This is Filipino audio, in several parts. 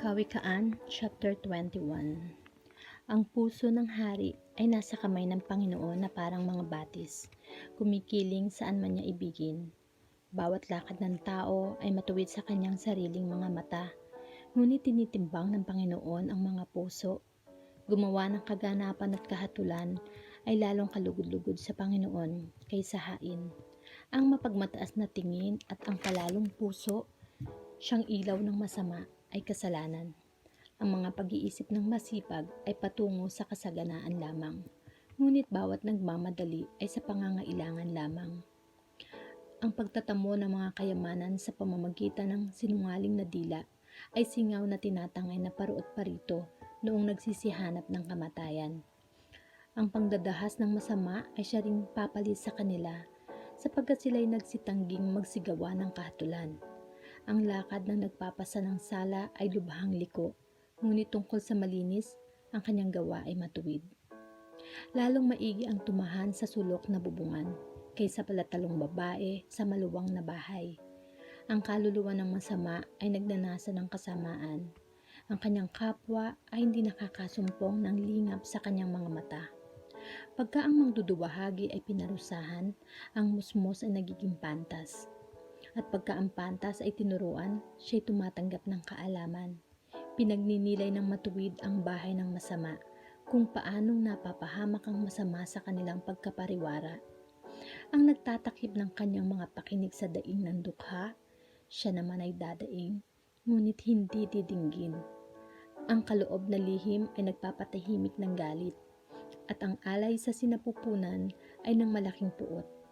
Kawikaan, Chapter 21. Ang puso ng hari ay nasa kamay ng Panginoon na parang mga batis, kumikiling saan man niya ibigin. Bawat lakad ng tao ay matuwid sa kanyang sariling mga mata, ngunit tinitimbang ng Panginoon ang mga puso. Gumawa ng kaganapan at kahatulan ay lalong kalugod-lugod sa Panginoon kaysa hain. Ang mapagmataas na tingin at ang palalong puso, siyang ilaw ng masama ay kasalanan. Ang mga pag-iisip ng masipag ay patungo sa kasaganaan lamang, ngunit bawat nagmamadali ay sa pangangailangan lamang. Ang pagtatamo ng mga kayamanan sa pamamagitan ng sinungaling na dila ay singaw na tinatangay na paruot parito noong nagsisihanap ng kamatayan. Ang pangdadahas ng masama ay siya ring papalit sa kanila sapagkat sila'y nagsitangging magsigawa ng kahatulan. Ang lakad ng nagpapasa ng sala ay lubhang liko, ngunit tungkol sa malinis, ang kanyang gawa ay matuwid. Lalong maigi ang tumahan sa sulok na bubungan, kaysa palatalong babae sa maluwang na bahay. Ang kaluluwa ng masama ay nagnanasa ng kasamaan. Ang kanyang kapwa ay hindi nakakasumpong ng lingap sa kanyang mga mata. Pagka ang mangduduwahagi ay pinarusahan, ang musmos ay nagiging pantas. At pagka ang pantas ay tinuruan, siya'y tumatanggap ng kaalaman. Pinagninilay ng matuwid ang bahay ng masama, kung paanong napapahamak ang masama sa kanilang pagkapariwara. Ang nagtatakip ng kanyang mga pakinig sa daing ng dukha, siya naman ay dadaing, ngunit hindi didinggin. Ang kaloob na lihim ay nagpapatahimik ng galit, at ang alay sa sinapupunan ay ng malaking puot.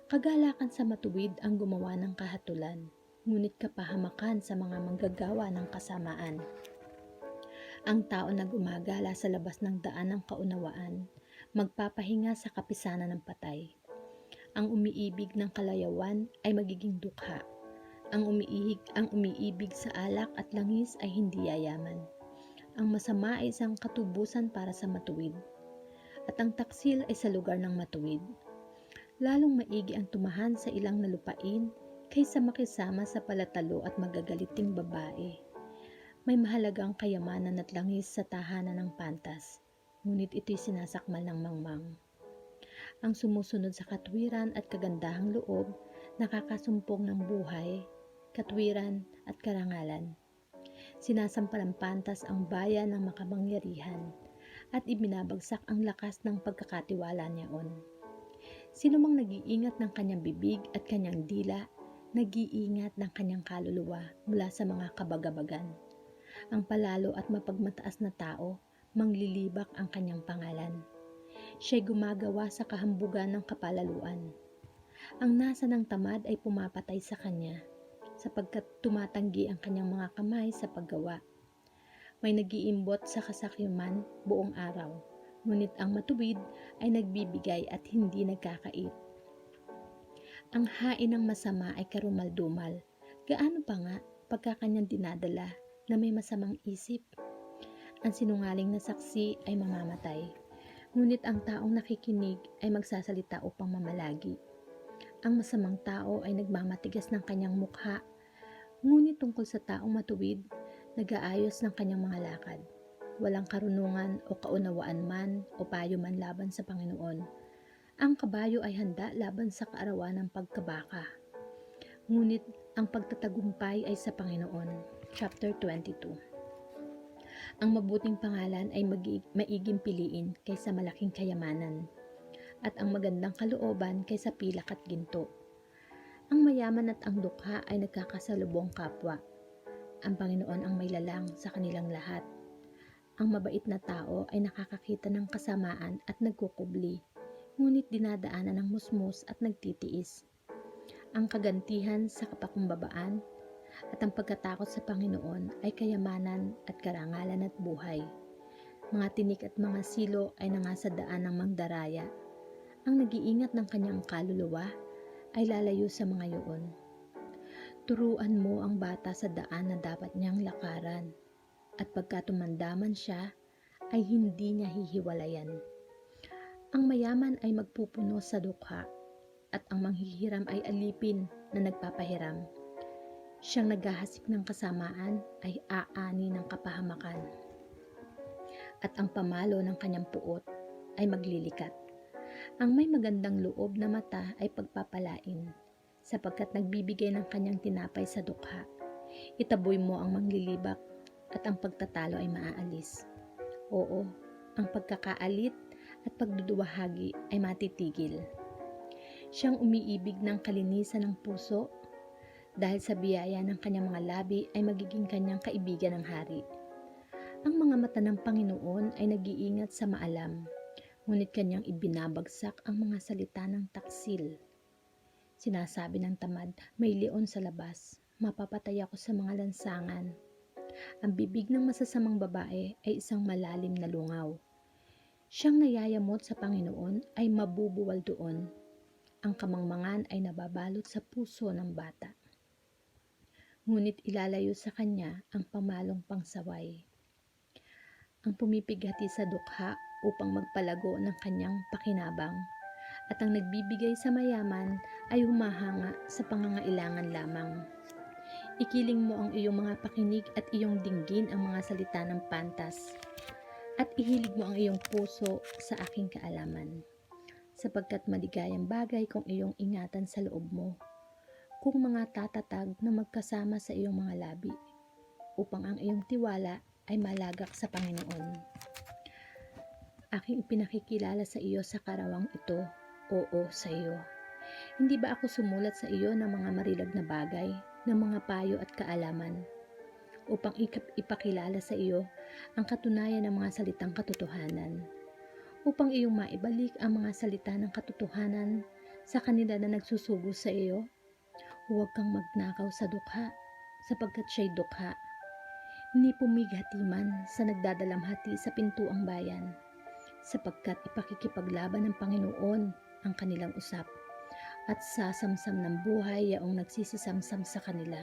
Kagalakan sa matuwid ang gumawa ng kahatulan, ngunit kapahamakan sa mga manggagawa ng kasamaan. Ang tao na gumagala sa labas ng daan ng kaunawaan, magpapahinga sa kapisanan ng patay. Ang umiibig ng kalayawan ay magiging dukha. Ang umiibig sa alak at langis ay hindi yayaman. Ang masama ay isang katubusan para sa matuwid, at ang taksil ay sa lugar ng matuwid. Lalong maigi ang tumahan sa ilang nalupain kaysa makisama sa palatalo at magagaliting babae. May mahalagang kayamanan at langis sa tahanan ng pantas, ngunit ito'y sinasakmal ng mangmang. Ang sumusunod sa katwiran at kagandahang loob, nakakasumpong ng buhay, katwiran at karangalan. Sinasampalang pantas ang bayan ng makapangyarihan at ibinabagsak ang lakas ng pagkakatiwala niyaon. Sino mang nag-iingat ng kanyang bibig at kanyang dila, nag-iingat ng kanyang kaluluwa mula sa mga kabagabagan. Ang palalo at mapagmataas na tao, manglilibak ang kanyang pangalan. Siya'y gumagawa sa kahambugan ng kapalaluan. Ang nasa ng tamad ay pumapatay sa kanya, sapagkat tumatanggi ang kanyang mga kamay sa paggawa. May nag-iimbot sa kasakiman buong araw, ngunit ang matuwid ay nagbibigay at hindi nagkakait. Ang hain ng masama ay karumal-dumal. Gaano pa nga pagka kanyang dinadala na may masamang isip? Ang sinungaling na saksi ay mamamatay, ngunit ang taong nakikinig ay magsasalita upang mamalagi. Ang masamang tao ay nagmamatigas ng kanyang mukha, ngunit tungkol sa taong matuwid, nag-aayos ng kanyang mga lakad. Walang karunungan o kaunawaan man o payo man laban sa Panginoon. Ang kabayo ay handa laban sa kaarawan ng pagkabaka. Ngunit ang pagtatagumpay ay sa Panginoon. Chapter 22. Ang mabuting pangalan ay maiging piliin kaysa malaking kayamanan, at ang magandang kalooban kaysa pilak at ginto. Ang mayaman at ang dukha ay nagkakasalubong kapwa. Ang Panginoon ang may lalang sa kanilang lahat. Ang mabait na tao ay nakakakita ng kasamaan at nagkukubli, ngunit dinadaanan ng musmus at nagtitiis. Ang kagantihan sa kapakumbabaan at ang pagkatakot sa Panginoon ay kayamanan at karangalan at buhay. Mga tinik at mga silo ay nangasa daan ng mangdaraya. Ang nag-iingat ng kanyang kaluluwa ay lalayo sa mga iyon. Turuan mo ang bata sa daan na dapat niyang lakaran, at pagka tumandaman siya, ay hindi niya hihiwalayan. Ang mayaman ay magpupuno sa dukha, at ang manghihiram ay alipin na nagpapahiram. Siyang naghahasik ng kasamaan ay aani ng kapahamakan. At ang pamalo ng kanyang puot ay maglilikat. Ang may magandang loob na mata ay pagpapalain, sapagkat nagbibigay ng kanyang tinapay sa dukha. Itaboy mo ang manglilibak at ang pagtatalo ay maaalis. Oo, ang pagkakaalit at pagduduwahagi ay matitigil. Siyang umiibig ng kalinisan ng puso, dahil sa biyaya ng kanyang mga labi ay magiging kanyang kaibigan ng hari. Ang mga mata ng Panginoon ay nag-iingat sa maalam, ngunit kanyang ibinabagsak ang mga salita ng taksil. Sinasabi ng tamad, may leon sa labas, mapapatay ako sa mga lansangan. Ang bibig ng masasamang babae ay isang malalim na lungaw. Siyang nayayamot sa Panginoon ay mabubuwal doon. Ang kamangmangan ay nababalot sa puso ng bata. Ngunit ilalayo sa kanya ang pamalong pangsaway. Ang pumipighati sa dukha upang magpalago ng kanyang pakinabang, at ang nagbibigay sa mayaman ay humahanga sa pangangailangan lamang. Ikiling mo ang iyong mga pakinig at iyong dinggin ang mga salita ng pantas, at ihilig mo ang iyong puso sa aking kaalaman, sapagkat maligayang bagay kung iyong ingatan sa loob mo, kung mga tatatag na magkasama sa iyong mga labi, upang ang iyong tiwala ay malagak sa Panginoon. Aking ipinakikilala sa iyo sa karawang ito, oo sa iyo. Hindi ba ako sumulat sa iyo ng mga marilag na bagay, ng mga payo at kaalaman, upang ipakilala sa iyo ang katunayan ng mga salitang katotohanan, upang iyong maibalik ang mga salita ng katotohanan sa kanila na nagsusugo sa iyo? Huwag kang magnakaw sa dukha, sapagkat siya'y dukha. Ni pumighati man sa nagdadalamhati sa pintuang bayan, sapagkat ipakikipaglaban ng Panginoon ang kanilang usap, at sasamsam ng buhay yaong nagsisisamsam sa kanila.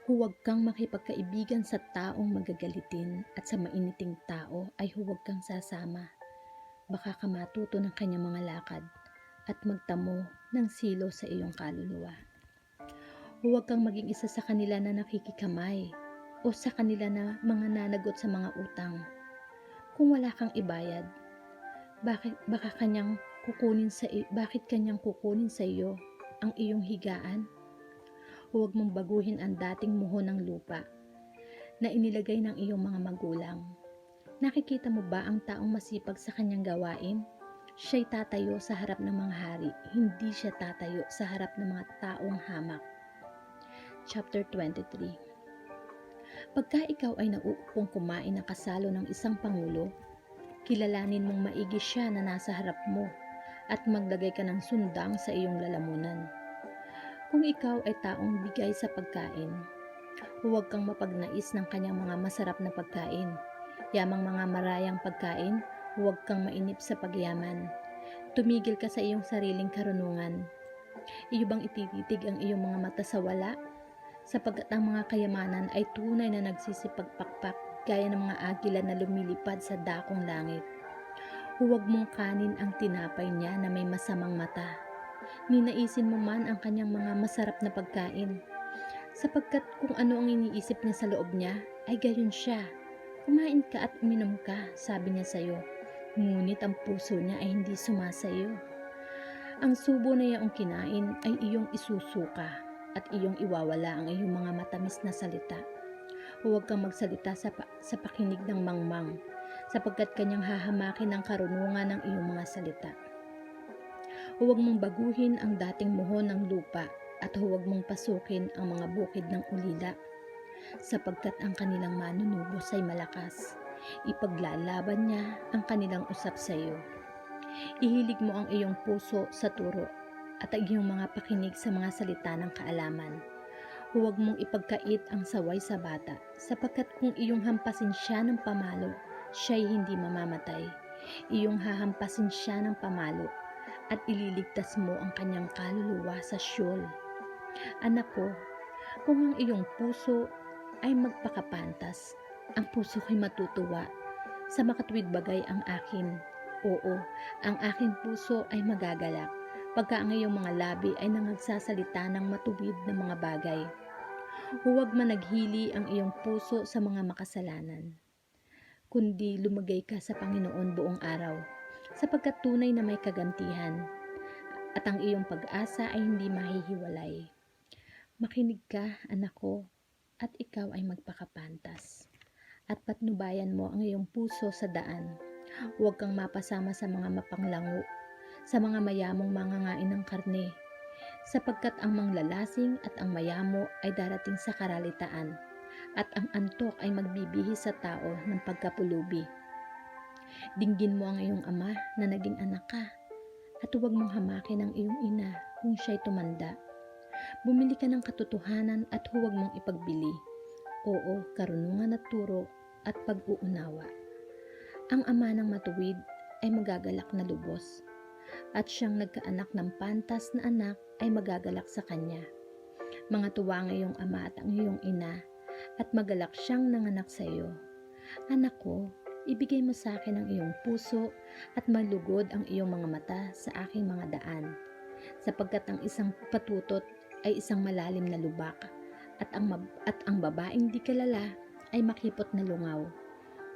Huwag kang makipagkaibigan sa taong magagalitin, at sa mainiting tao ay huwag kang sasama. Baka ka matuto ng kanyang mga lakad at magtamo ng silo sa iyong kaluluwa. Huwag kang maging isa sa kanila na nakikikamay, o sa kanila na mga nanagot sa mga utang. Kung wala kang ibayad, bakit kanyang kukunin sa iyo ang iyong higaan? Huwag mong baguhin ang dating muho ng lupa na inilagay ng iyong mga magulang. Nakikita mo ba ang taong masipag sa kanyang gawain? Siya'y tatayo sa harap ng mga hari, hindi siya tatayo sa harap ng mga taong hamak. Chapter 23. Pagka ikaw ay nauupong kumain ng kasalo ng isang pangulo, kilalanin mong maigi siya na nasa harap mo, at maglagay ka ng sundang sa iyong lalamunan. Kung ikaw ay taong bigay sa pagkain, huwag kang mapagnais ng kanyang mga masarap na pagkain. Yamang mga marayang pagkain, huwag kang mainip sa pagyaman. Tumigil ka sa iyong sariling karunungan. Iyo bang itititig ang iyong mga mata sa wala? Sapagkat ang mga kayamanan ay tunay na nagsisipagpakpak gaya ng mga agila na lumilipad sa dakong langit. Huwag mong kanin ang tinapay niya na may masamang mata. Ninaisin mo man ang kanyang mga masarap na pagkain, sapagkat kung ano ang iniisip niya sa loob niya, ay gayon siya. Kumain ka at uminom ka, sabi niya sa iyo, ngunit ang puso niya ay hindi sumasayo. Ang subo na iyong kinain ay iyong isusuka, at iyong iwawala ang iyong mga matamis na salita. Huwag kang magsalita sa pakinig ng mangmang, sapagkat kanyang hahamakin ang karunungan ng iyong mga salita. Huwag mong baguhin ang dating muho ng lupa, at huwag mong pasukin ang mga bukid ng ulila, sapagkat ang kanilang manunubos ay malakas. Ipaglalaban niya ang kanilang usap sa iyo. Ihilig mo ang iyong puso sa turo, at ang iyong mga pakinig sa mga salita ng kaalaman. Huwag mong ipagkait ang saway sa bata, sapagkat kung iyong hampasin siya ng pamalo, siya'y hindi mamamatay. Iyong hahampasin siya ng pamalo, at ililigtas mo ang kanyang kaluluwa sa Sheol. Anak ko, kung ang iyong puso ay magpakapantas, ang puso ko'y matutuwa. Sa makatuwid bagay ang akin. Oo, ang aking puso ay magagalak. pagka ang iyong mga labi ay nangagsasalita ng matuwid na mga bagay. Huwag managhili ang iyong puso sa mga makasalanan, kundi lumagay ka sa Panginoon buong araw, sapagkat tunay na may kagantihan, at ang iyong pag-asa ay hindi mahihiwalay. Makinig ka, anak ko, at ikaw ay magpakapantas, at patnubayan mo ang iyong puso sa daan. Huwag kang mapasama sa mga mapanglango, sa mga mayamong mangangain ng karne, sapagkat ang manglalasing at ang mayamo ay darating sa karalitaan, at ang antok ay magbibihis sa tao ng pagkapulubi. Dinggin mo ang iyong ama na naging anak ka, at huwag mong hamakin ang iyong ina kung siya'y tumanda. Bumili ka ng katotohanan at huwag mong ipagbili. Oo, karunungan at turo at pag-uunawa. Ang ama ng matuwid ay magagalak na lubos, at siyang nagkaanak ng pantas na anak ay magagalak sa kanya. Mga tuwa ang iyong ama at ang iyong ina, at magalak siyang nanganak sa iyo. Anak ko, ibigay mo sa akin ang iyong puso at malugod ang iyong mga mata sa aking mga daan, sapagkat ang isang patutot ay isang malalim na lubak, at ang babaeng di kilala ay makipot na lungaw.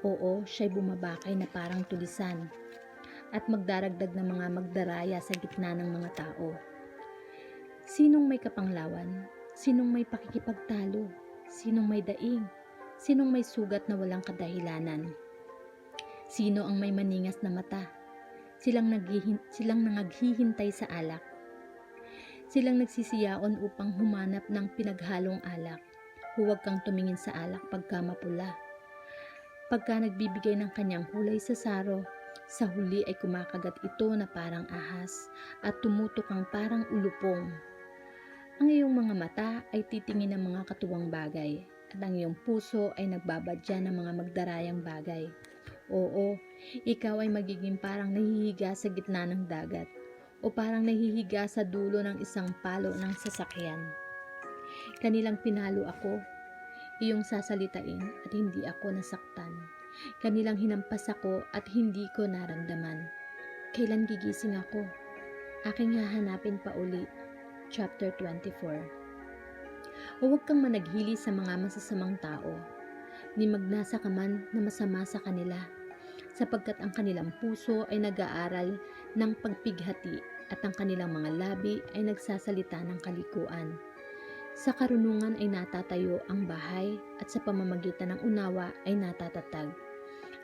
Oo, siya'y bumabakay na parang tulisan, at magdaragdag ng mga magdaraya sa gitna ng mga tao. Sinong may kapanglawan? Sinong may pakikipagtalo? Sinong may daing? Sinong may sugat na walang kadahilanan? Sino ang may maningas na mata? Silang nangaghihintay sa alak. Silang nagsisiyaon upang humanap ng pinaghalong alak. Huwag kang tumingin sa alak pagka mapula. Pagka nagbibigay ng kanyang kulay sa saro, sa huli ay kumakagat ito na parang ahas at tumutukang parang ulupong. Ang iyong mga mata ay titingin ng mga katuwang bagay, at ang iyong puso ay nagbabadya ng mga magdarayang bagay. Oo, ikaw ay magiging parang nahihiga sa gitna ng dagat, o parang nahihiga sa dulo ng isang palo ng sasakyan. Kanilang pinalo ako, iyong sasalitain, at hindi ako nasaktan. Kanilang hinampas ako at hindi ko naramdaman. Kailan gigising ako? Aking hahanapin pa uli. Chapter 24. Huwag kang managhili sa mga masasamang tao, ni magnasa ka man na masama sa kanila, sapagkat ang kanilang puso ay nag-aaral ng pagpighati, at ang kanilang mga labi ay nagsasalita ng kalikuan. Sa karunungan ay natatayo ang bahay, at sa pamamagitan ng unawa ay natatatag.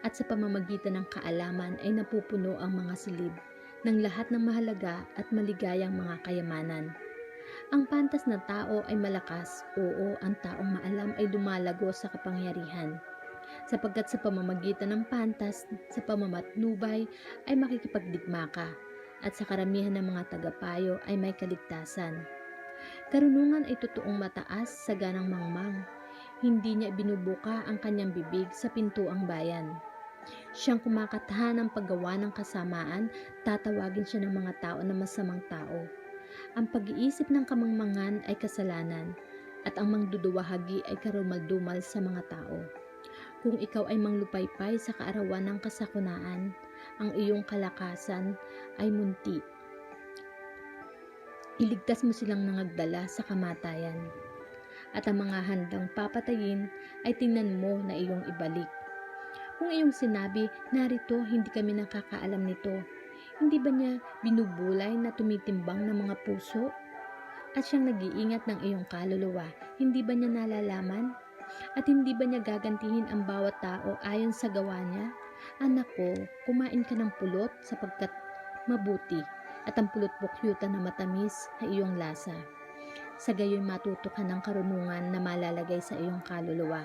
At sa pamamagitan ng kaalaman ay napupuno ang mga silid ng lahat ng mahalaga at maligayang mga kayamanan. Ang pantas na tao ay malakas, oo, ang taong maalam ay lumalago sa kapangyarihan. Sapagkat sa pamamagitan ng pantas, sa pamamatnubay ay makikipagdigma ka, at sa karamihan ng mga tagapayo ay may kaligtasan. Karunungan ay totoong mataas sa ganang mangmang. Hindi niya binubuka ang kanyang bibig sa pintuang bayan. Siyang kumakatha ng paggawa ng kasamaan, tatawagin siya ng mga tao na masamang tao. Ang pag-iisip ng kamangmangan ay kasalanan, at ang mangduduwahagi ay karumaldumal sa mga tao. Kung ikaw ay manglupaypay sa kaarawan ng kasakunaan, ang iyong kalakasan ay munti. Iligtas mo silang nangagdala sa kamatayan, at ang mga handang papatayin ay tingnan mo na iyong ibalik. Kung iyong sinabi, narito, hindi kami nakakaalam nito, hindi ba niya binubulay na tumitimbang ng mga puso? At siyang nag-iingat ng iyong kaluluwa, hindi ba niya nalalaman? At hindi ba niya gagantihin ang bawat tao ayon sa gawa niya? Anak ko, kumain ka ng pulot sapagkat mabuti, at ang pulot bukyutan na matamis ay iyong lasa. Sa gayoy matuto ka ng karunungan na malalagay sa iyong kaluluwa.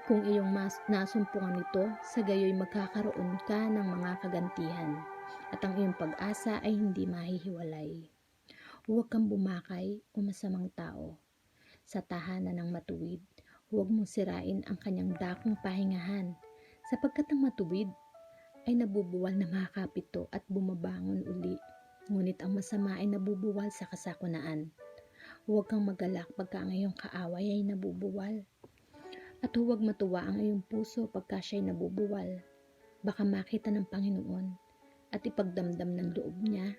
Kung iyong nasumpungan nito, sa gayoy magkakaroon ka ng mga kagantihan, at ang iyong pag-asa ay hindi mahihiwalay. Huwag kang bumakay o masamang tao sa tahanan ng matuwid. Huwag mong sirain ang kanyang dakong pahingahan, sapagkat ang matuwid ay nabubuwal na makakapito at bumabangon uli, ngunit ang masama ay nabubuwal sa kasakunaan. Huwag kang magalak pagka ang iyong kaaway ay nabubuwal, at huwag matuwa ang iyong puso pagka siya'y nabubuwal. Baka makita ng Panginoon at ipagdamdam ng loob niya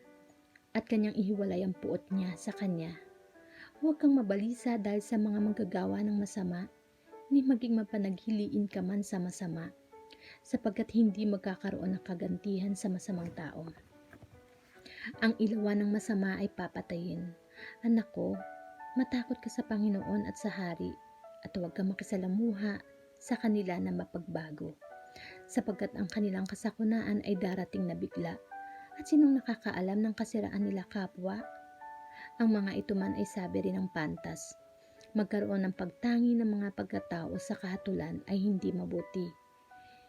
at kanyang ihiwalay ang puot niya sa kanya. Huwag kang mabalisa dahil sa mga manggagawa ng masama, ni maging mapanaghiliin ka man sa masama, sapagkat hindi magkakaroon ng kagantihan sa masamang tao. Ang ilawan ng masama ay papatayin. Anak ko, matakot ka sa Panginoon at sa hari, at huwag kang makisalamuha sa kanila na mapagbago, sapagkat ang kanilang kasakunaan ay darating na bigla. At sinong nakakaalam ng kasiraan nila kapwa? Ang mga ito man ay sabi rin ng pantas. Magkaroon ng pagtangi ng mga pagkatao sa kahatulan ay hindi mabuti.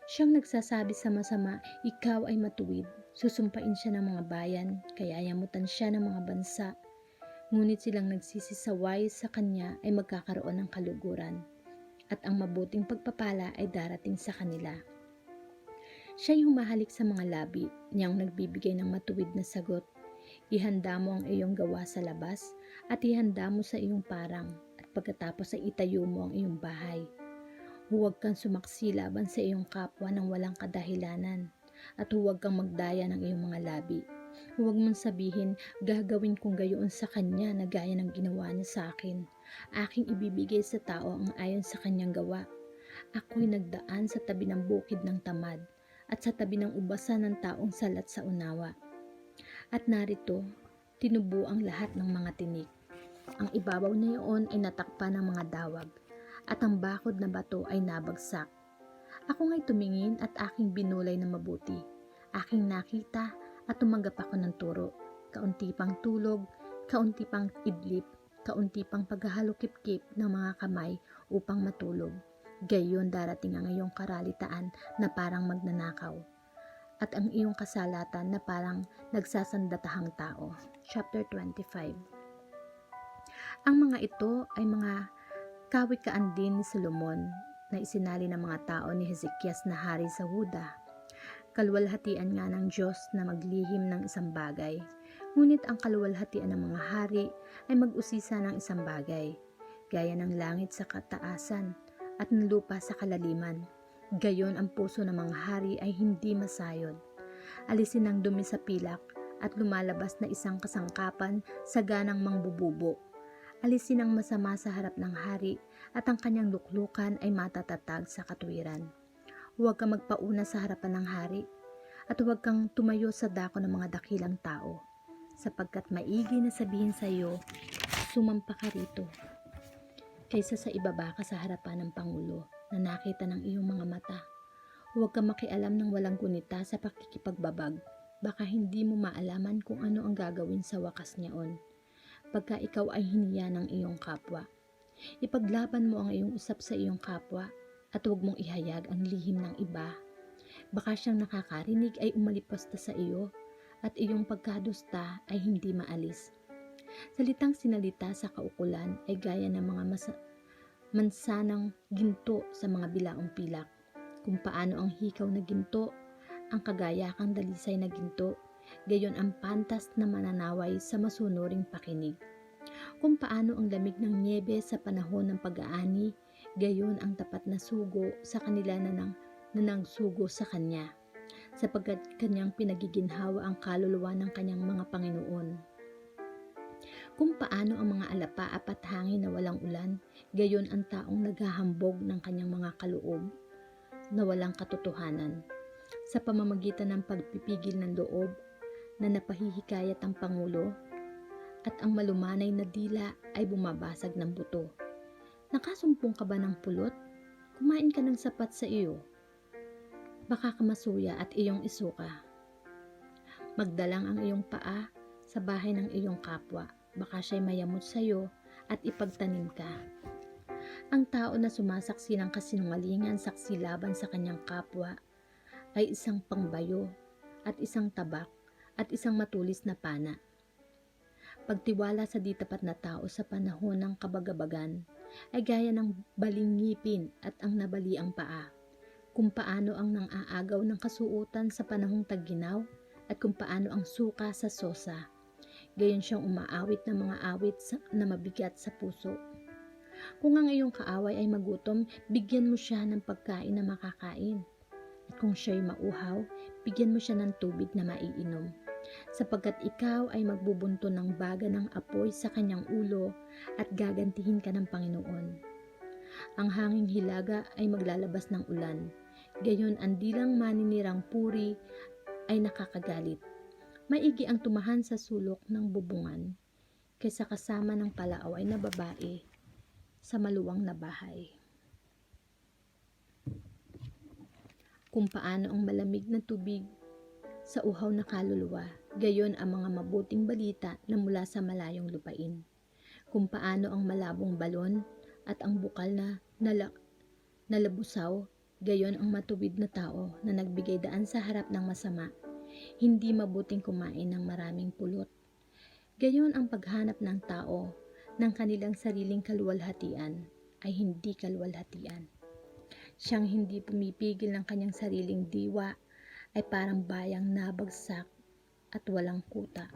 Siyang nagsasabi sa masama, ikaw ay matuwid. Susumpain siya ng mga bayan, kaya yamutan siya ng mga bansa. Ngunit silang nagsisisaway sa kanya ay magkakaroon ng kaluguran, at ang mabuting pagpapala ay darating sa kanila. Siya'y humahalik sa mga labi, niyang nagbibigay ng matuwid na sagot. Ihanda mo ang iyong gawa sa labas, at ihanda mo sa iyong parang, at pagkatapos ay itayo mo ang iyong bahay. Huwag kang sumaksi laban sa iyong kapwa ng walang kadahilanan, at huwag kang magdaya ng iyong mga labi. Huwag mong sabihin, gagawin kong gayon sa kanya na gaya ng ginawa niya sa akin. Aking ibibigay sa tao ang ayon sa kanyang gawa. Ako'y nagdaan sa tabi ng bukid ng tamad, at sa tabi ng ubasan ng taong salat sa unawa. At narito, tinubo ang lahat ng mga tinik. Ang ibabaw na iyon ay natakpan ng mga dawag, at ang bakod na bato ay nabagsak. Ako nga'y tumingin at aking binulay na mabuti. Aking nakita at tumanggap ako ng turo. Kaunti pang tulog, kaunti pang idlip, kaunti pang paghahalukip-kip ng mga kamay upang matulog. Gayon darating ang iyong karalitaan na parang magnanakaw, at ang iyong kasalatan na parang nagsasandatahang tao. Chapter 25. Ang mga ito ay mga kawikaan din ni Solomon na isinali ng mga tao ni Hezekias na hari sa Huda. Kaluwalhatian nga ng Diyos na maglihim ng isang bagay, ngunit ang kaluwalhatian ng mga hari ay mag-usisa ng isang bagay, gaya ng langit sa kataasan at ng lupa sa kalaliman. Gayon ang puso ng mga hari ay hindi masayod. Alisin ang dumi sa pilak at lumalabas na isang kasangkapan sa ganang mangbububo. Alisin ang masama sa harap ng hari at ang kanyang luklukan ay matatatag sa katuwiran. Huwag kang magpauna sa harapan ng hari at huwag kang tumayo sa dako ng mga dakilang tao, sapagkat maigi na sabihin sa iyo, sumampa ka rito, kaysa sa ibaba ka sa harapan ng Pangulo na nakita ng iyong mga mata. Huwag kang makialam ng walang gunita sa pakikipagbabag. Baka hindi mo maalaman kung ano ang gagawin sa wakas niyaon, pagka ikaw ay hiniya ng iyong kapwa. Ipaglaban mo ang iyong usap sa iyong kapwa, at huwag mong ihayag ang lihim ng iba. Baka siyang nakakarinig ay umalipas sa iyo, at iyong pagkadusta ay hindi maalis. Salitang sinalita sa kaukulan ay gaya ng mga mansanang ginto sa mga bilaong pilak. Kung paano ang hikaw na ginto, ang kagayakang dalisay na ginto, gayon ang pantas na mananaway sa masunuring pakinig. Kung paano ang lamig ng nyebe sa panahon ng pag-aani, gayon ang tapat na sugo sa kanila na nagsugo sa kanya, sapagkat kanyang pinagiginhawa ang kaluluwa ng kanyang mga Panginoon. Kung paano ang mga alapaa at hangin na walang ulan, gayon ang taong naghahambog ng kanyang mga kaloob na walang katotohanan. Sa pamamagitan ng pagpipigil ng loob na napahihikayat ang Pangulo, at ang malumanay na dila ay bumabasag ng buto. Nakasumpong ka ba ng pulot? Kumain ka ng sapat sa iyo. Baka ka masuya at iyong isuka. Magdalang ang iyong paa sa bahay ng iyong kapwa. Baka siya'y mayamot sa iyo at ipagtanim ka. Ang tao na sumasaksi ng kasinungalingan saksi laban sa kanyang kapwa ay isang pangbayo at isang tabak at isang matulis na pana. Pagtiwala sa ditapat na tao sa panahon ng kabagabagan ay gaya ng baling ngipin at ang nabaliang paa. Kung paano ang nang-aagaw ng kasuutan sa panahong tagginaw at kung paano ang suka sa sosa. Gayon siyang umaawit ng mga awit na mabigat sa puso. Kung ang iyong kaaway ay magutom, bigyan mo siya ng pagkain na makakain. At kung siya'y mauhaw, bigyan mo siya ng tubig na maiinom. sapagkat ikaw ay magbubunto ng baga ng apoy sa kanyang ulo at gagantihin ka ng Panginoon. Ang hanging hilaga ay maglalabas ng ulan, gayon ang dilang maninirang puri ay nakakagalit. Maigi ang tumahan sa sulok ng bubungan, kaysa kasama ng palaaway na babae sa maluwang na bahay. Kung paano ang malamig na tubig sa uhaw na kaluluwa, gayon ang mga mabuting balita na mula sa malayong lupain. Kung paano ang malabong balon at ang bukal na nalabusaw, gayon ang matuwid na tao na nagbigay daan sa harap ng masama. Hindi mabuting kumain ng maraming pulot. Gayon ang paghanap ng tao ng kanilang sariling kaluwalhatian ay hindi kaluwalhatian. Siyang hindi pumipigil ng kanyang sariling diwa ay parang bayang nabagsak at walang kuta.